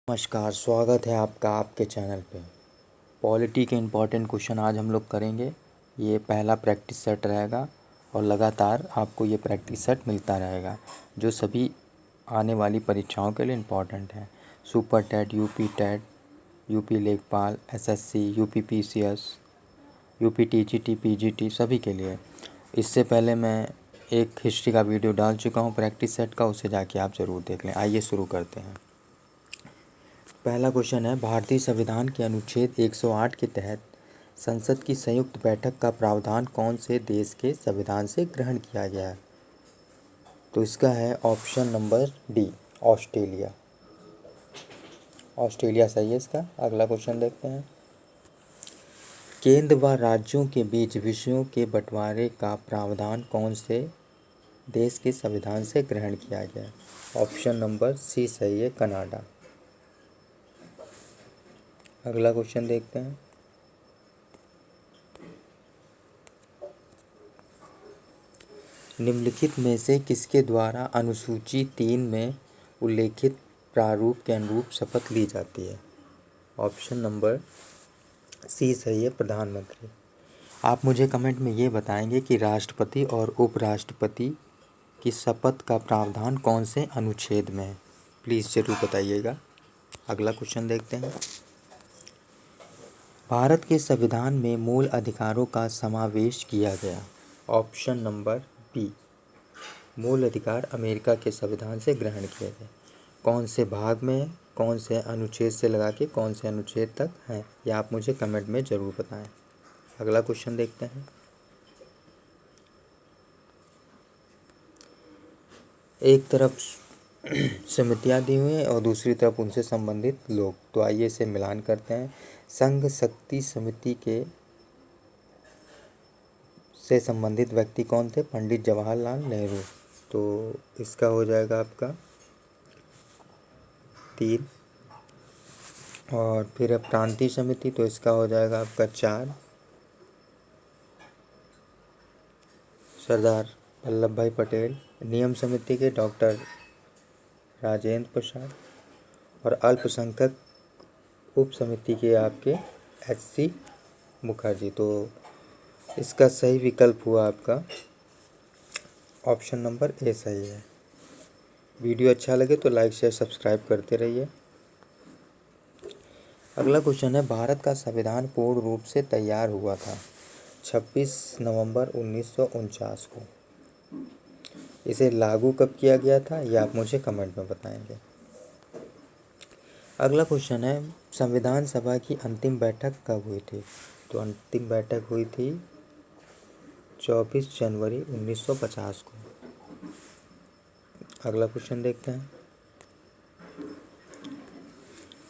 नमस्कार, स्वागत है आपका आपके चैनल पे। पॉलिटी के इम्पॉर्टेंट क्वेश्चन आज हम लोग करेंगे। ये पहला प्रैक्टिस सेट रहेगा और लगातार आपको ये प्रैक्टिस सेट मिलता रहेगा, जो सभी आने वाली परीक्षाओं के लिए इम्पॉर्टेंट है। Super TET, UP TET, UP Lekhpal, SSC, UP PCS, UP TGT, PGT सभी के लिए। इससे पहले मैं एक हिस्ट्री का वीडियो डाल चुका हूँ प्रैक्टिस सेट का, उसे जाके आप ज़रूर देख लें। आइए शुरू करते हैं। पहला क्वेश्चन है, भारतीय संविधान के अनुच्छेद 108 के तहत संसद की संयुक्त बैठक का प्रावधान कौन से देश के संविधान से ग्रहण किया गया है? तो इसका है option number D, Australia. Australia सही है इसका। अगला क्वेश्चन देखते हैं। केंद्र व राज्यों के बीच विषयों के बंटवारे का प्रावधान कौन से देश के संविधान से ग्रहण किया गया है? ऑप्शन नंबर सी सही है, कनाडा। अगला क्वेश्चन देखते हैं। निम्नलिखित में से किसके द्वारा अनुसूची 3 में उल्लेखित प्रारूप के अनुरूप शपथ ली जाती है? ऑप्शन नंबर सी सही है, प्रधानमंत्री। आप मुझे कमेंट में ये बताएंगे कि राष्ट्रपति और उपराष्ट्रपति की शपथ का प्रावधान कौन से अनुच्छेद में है? प्लीज़ ज़रूर बताइएगा। अगला क्वेश्चन देखते हैं। भारत के संविधान में मूल अधिकारों का समावेश किया गया। ऑप्शन नंबर बी, मूल अधिकार अमेरिका के संविधान से ग्रहण किए गए। कौन से भाग में, कौन से अनुच्छेद से लगा के कौन से अनुच्छेद तक हैं, ये आप मुझे कमेंट में ज़रूर बताएं। अगला क्वेश्चन देखते हैं। एक तरफ समितियाँ दी हुई हैं और दूसरी तरफ उनसे संबंधित लोग, तो आइए इसे मिलान करते हैं। संघ शक्ति समिति के से संबंधित व्यक्ति कौन थे? पंडित जवाहरलाल नेहरू। तो इसका हो जाएगा आपका 3। और फिर अब प्रांतीय समिति, तो इसका हो जाएगा आपका 4। सरदार वल्लभ भाई पटेल। नियम समिति के डॉक्टर राजेंद्र प्रसाद। और अल्पसंख्यक उप समिति के आपके एच.सी. मुखर्जी। तो इसका सही विकल्प हुआ आपका ऑप्शन नंबर ए सही है। वीडियो अच्छा लगे तो लाइक शेयर सब्सक्राइब करते रहिए। अगला क्वेश्चन है, भारत का संविधान पूर्ण रूप से तैयार हुआ था 26 नवंबर 1949 को। इसे लागू कब किया गया था, यह आप मुझे कमेंट में बताएंगे। अगला क्वेश्चन है, संविधान सभा की अंतिम बैठक कब हुई थी? तो अंतिम बैठक हुई थी 24 जनवरी 1950 को। अगला क्वेश्चन देखते हैं।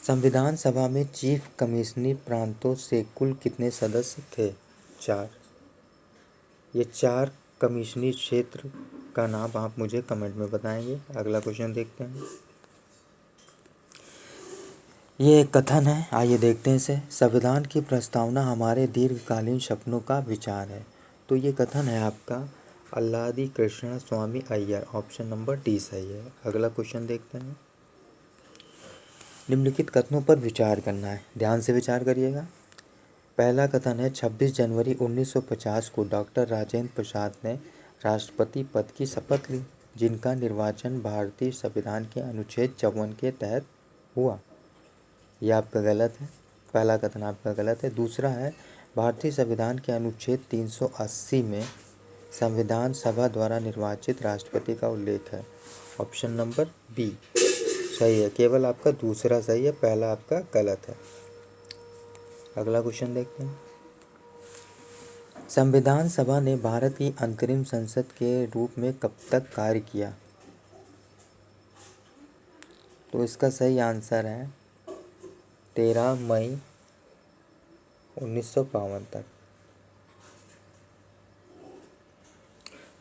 संविधान सभा में चीफ कमिश्नरी प्रांतों से कुल कितने सदस्य थे? 4। ये 4 कमिश्नरी क्षेत्र का नाम आप मुझे कमेंट में बताएंगे। अगला क्वेश्चन देखते हैं। ये एक कथन है, आइए देखते हैं इसे। संविधान की प्रस्तावना हमारे दीर्घकालीन सपनों का विचार है। तो ये कथन है आपका अल्लादी कृष्ण स्वामी अय्यर। ऑप्शन नंबर डी सही है। अगला क्वेश्चन देखते हैं। निम्नलिखित कथनों पर विचार करना है, ध्यान से विचार करिएगा। पहला कथन है, 26 जनवरी 1950 को डॉक्टर राजेंद्र प्रसाद ने राष्ट्रपति पद की शपथ ली, जिनका निर्वाचन भारतीय संविधान के अनुच्छेद 54 के तहत हुआ। यह आपका गलत है, पहला कथन आपका गलत है। दूसरा है, भारतीय संविधान के अनुच्छेद 380 में संविधान सभा द्वारा निर्वाचित राष्ट्रपति का उल्लेख है। ऑप्शन नंबर बी सही है, केवल आपका दूसरा सही है, पहला आपका गलत है। अगला क्वेश्चन देखते हैं। संविधान सभा ने भारत की अंतरिम संसद के रूप में कब तक कार्य किया? तो इसका सही आंसर है 13 मई 1952 तक।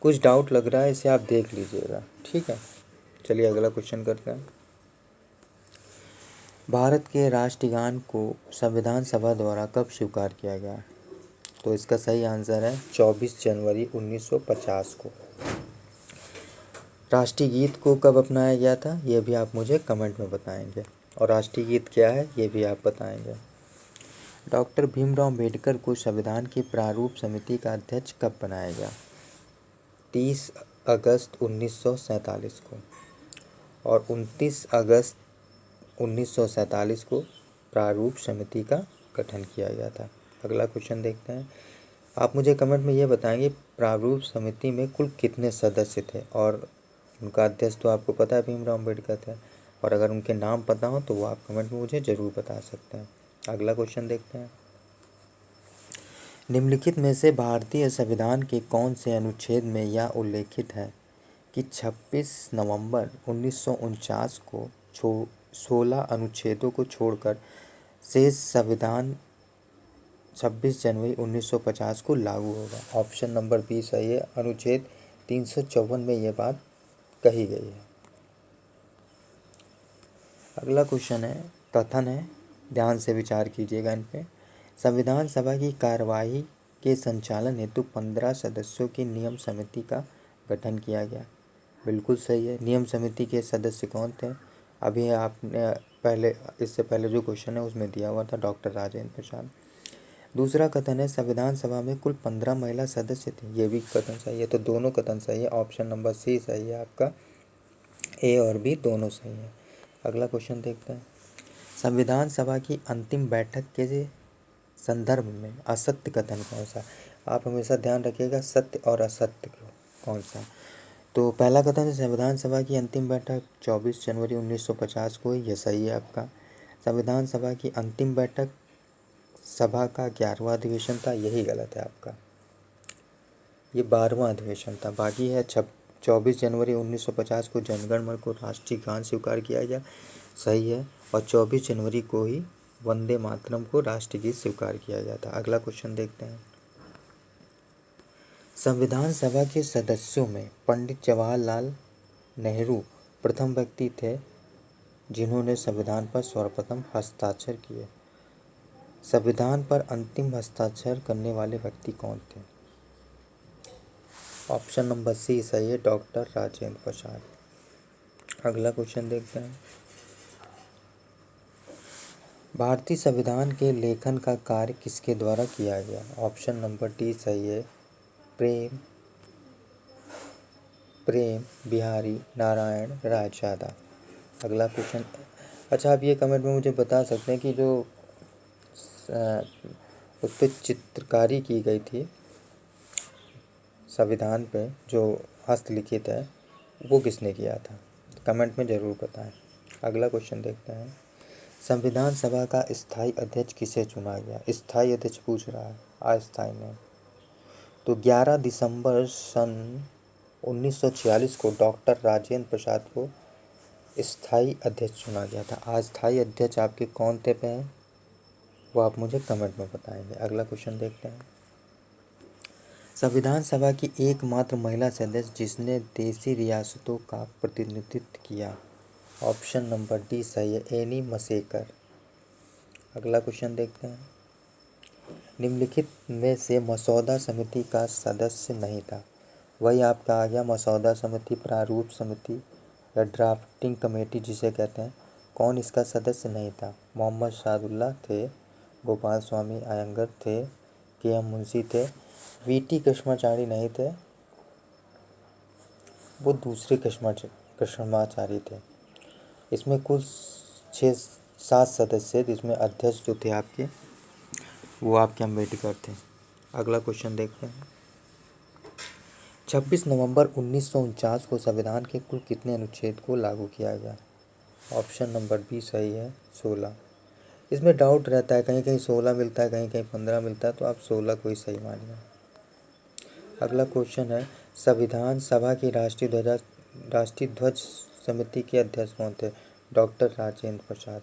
कुछ डाउट लग रहा है, इसे आप देख लीजिएगा, ठीक है। चलिए अगला क्वेश्चन करते हैं। भारत के राष्ट्रगान को संविधान सभा द्वारा कब स्वीकार किया गया? तो इसका सही आंसर है 24 जनवरी 1950 को। राष्ट्रीय गीत को कब अपनाया गया था, यह भी आप मुझे कमेंट में बताएंगे। और राष्ट्रीय गीत क्या है ये भी आप बताएंगे। डॉक्टर भीमराव अम्बेडकर को संविधान की प्रारूप समिति का अध्यक्ष कब बनाया गया? 30 अगस्त 1947 को, और 29 अगस्त 1947 को प्रारूप समिति का गठन किया गया था। अगला क्वेश्चन देखते हैं। आप मुझे कमेंट में ये बताएंगे प्रारूप समिति में कुल कितने सदस्य थे, और उनका अध्यक्ष तो आपको पता है भीमराव अम्बेडकर थे, और अगर उनके नाम पता हो तो वो आप कमेंट में मुझे ज़रूर बता सकते हैं। अगला क्वेश्चन देखते हैं। निम्नलिखित में से भारतीय संविधान के कौन से अनुच्छेद में यह उल्लेखित है कि 26 नवंबर 1949 को 16 अनुच्छेदों को छोड़कर शेष संविधान 26 जनवरी 1950 को लागू होगा? ऑप्शन नंबर बी सही है। अनुच्छेद 354 में यह बात कही गई है। अगला क्वेश्चन है, कथन है, ध्यान से विचार कीजिएगा इन पे। संविधान सभा की कार्यवाही के संचालन हेतु 15 सदस्यों की नियम समिति का गठन किया गया। बिल्कुल सही है। नियम समिति के सदस्य कौन थे? अभी आपने इससे पहले जो क्वेश्चन है उसमें दिया हुआ था, डॉक्टर राजेंद्र प्रसाद। दूसरा कथन है, संविधान सभा में कुल 15 महिला सदस्य थे। ये भी कथन सही है, तो दोनों कथन सही है। ऑप्शन नंबर सी सही है आपका, ए और बी दोनों सही है। अगला क्वेश्चन देखते हैं। संविधान सभा की अंतिम बैठक के संदर्भ में असत्य कथन कौन सा? आप हमेशा ध्यान रखिएगा सत्य और असत्य कौन सा। तो पहला कथन है, संविधान सभा की अंतिम बैठक 24 जनवरी 1950 को, यह सही है आपका। संविधान सभा की अंतिम बैठक सभा का 11वां अधिवेशन था, यही गलत है आपका। ये 12वां अधिवेशन था। बाकी है 24 जनवरी 1950 को जनगण मन को राष्ट्रीय गान स्वीकार किया गया, सही है। और 24 जनवरी को ही वंदे मातरम को राष्ट्रीय गीत स्वीकार किया गया था। अगला क्वेश्चन देखते हैं। संविधान सभा के सदस्यों में पंडित जवाहरलाल नेहरू प्रथम व्यक्ति थे जिन्होंने संविधान पर सर्वप्रथम हस्ताक्षर किए। संविधान पर अंतिम हस्ताक्षर करने वाले व्यक्ति कौन थे? ऑप्शन नंबर सी सही है, डॉक्टर राजेंद्र प्रसाद। अगला क्वेश्चन देखते हैं। भारतीय संविधान के लेखन का कार्य किसके द्वारा किया गया? ऑप्शन नंबर डी सही है, प्रेम बिहारी नारायण रायजादा। अगला क्वेश्चन, अच्छा आप ये कमेंट में मुझे बता सकते हैं कि जो उस पर चित्रकारी की गई थी संविधान पे जो हस्तलिखित है वो किसने किया था? कमेंट में ज़रूर बताएं। अगला क्वेश्चन देखते हैं। संविधान सभा का स्थायी अध्यक्ष किसे चुना गया? स्थायी अध्यक्ष पूछ रहा है, अस्थायी नहीं। तो 11 दिसंबर सन 1946 को डॉक्टर राजेंद्र प्रसाद को स्थायी अध्यक्ष चुना गया था। अस्थायी अध्यक्ष आपके कौन थे पे हैं वो आप मुझे कमेंट में बताएंगे। अगला क्वेश्चन देखते हैं। संविधान सभा की एकमात्र महिला सदस्य जिसने देशी रियासतों का प्रतिनिधित्व किया? ऑप्शन नंबर डी सही है, एनी मसेकर। अगला क्वेश्चन देखते हैं। निम्नलिखित में से मसौदा समिति का सदस्य नहीं था? वही आपका आ गया मसौदा समिति, प्रारूप समिति या ड्राफ्टिंग कमेटी जिसे कहते हैं। कौन इसका सदस्य नहीं था? मोहम्मद सादुल्लाह थे, गोपाल स्वामी अयंगर थे, के एम मुंशी थे, वीटी कृष्णाचारी नहीं थे, वो दूसरे कृष्णाचारी थे। इसमें कुल 6-7 सदस्य जिसमें अध्यक्ष जो थे आपके वो आपके अम्बेडकर थे। अगला क्वेश्चन देखते हैं। 26 नवंबर 1949 को संविधान के कुल कितने अनुच्छेद को लागू किया गया? ऑप्शन नंबर बी सही है, 16। इसमें डाउट रहता है, कहीं कहीं 16 मिलता है, कहीं कहीं 15 मिलता है, तो आप 16 को ही सही मानिए। अगला क्वेश्चन है, संविधान सभा की राष्ट्रीय ध्वज समिति के अध्यक्ष कौन थे? डॉक्टर राजेंद्र प्रसाद।